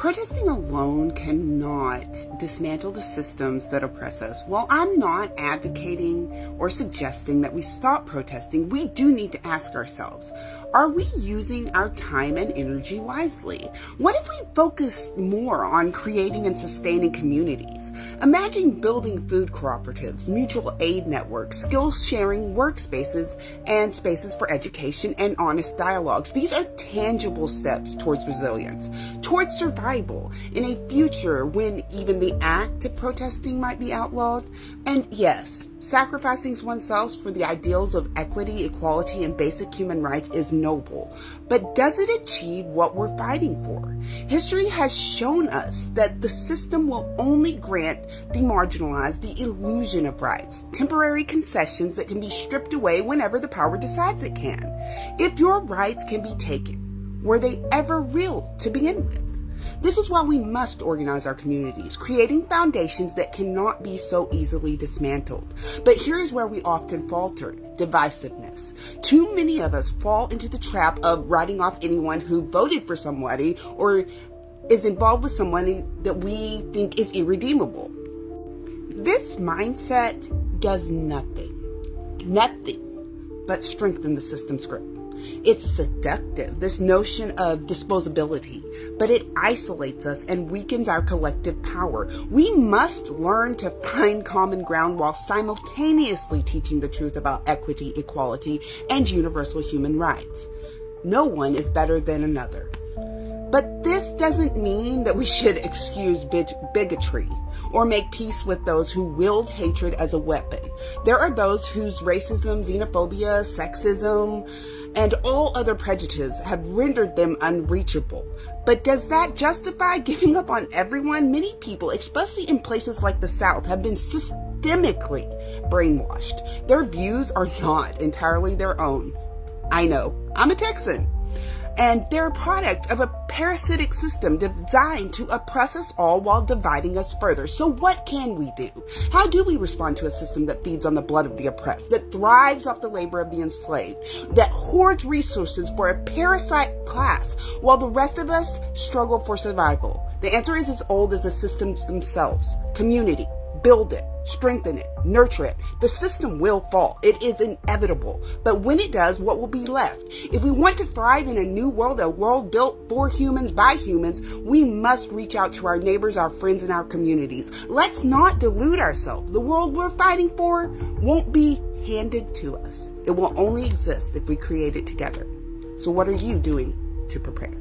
Protesting alone cannot dismantle the systems that oppress us. While I'm not advocating or suggesting that we stop protesting, we do need to ask ourselves, are we using our time and energy wisely? What if we focused more on creating and sustaining communities? Imagine building food cooperatives, mutual aid networks, skills sharing workspaces, and spaces for education and honest dialogues. These are tangible steps towards resilience, towards survival in a future when even the act of protesting might be outlawed. And yes, sacrificing oneself for the ideals of equity, equality, and basic human rights is noble, but does it achieve what we're fighting for? History has shown us that the system will only grant the marginalized the illusion of rights, temporary concessions that can be stripped away whenever the power decides it can. If your rights can be taken, were they ever real to begin with? This is why we must organize our communities, creating foundations that cannot be so easily dismantled. But here's where we often falter: divisiveness. Too many of us fall into the trap of writing off anyone who voted for somebody or is involved with someone that we think is irredeemable. This mindset does nothing but strengthen the system's grip. It's seductive, this notion of disposability, but it isolates us and weakens our collective power. We must learn to find common ground while simultaneously teaching the truth about equity, equality, and universal human rights. No one is better than another. But this doesn't mean that we should excuse bigotry or make peace with those who wield hatred as a weapon. There are those whose racism, xenophobia, sexism, and all other prejudices have rendered them unreachable. But does that justify giving up on everyone? Many people, especially in places like the South, have been systemically brainwashed. Their views are not entirely their own. I know, I'm a Texan. And they're a product of a parasitic system designed to oppress us all while dividing us further. So what can we do? How do we respond to a system that feeds on the blood of the oppressed, that thrives off the labor of the enslaved, that hoards resources for a parasite class while the rest of us struggle for survival? The answer is as old as the systems themselves. Community. Build it, strengthen it, nurture it. The system will fall. It is inevitable. But when it does, what will be left? If we want to thrive in a new world, a world built for humans by humans, we must reach out to our neighbors, our friends, and our communities. Let's not delude ourselves. The world we're fighting for won't be handed to us. It will only exist if we create it together. So what are you doing to prepare?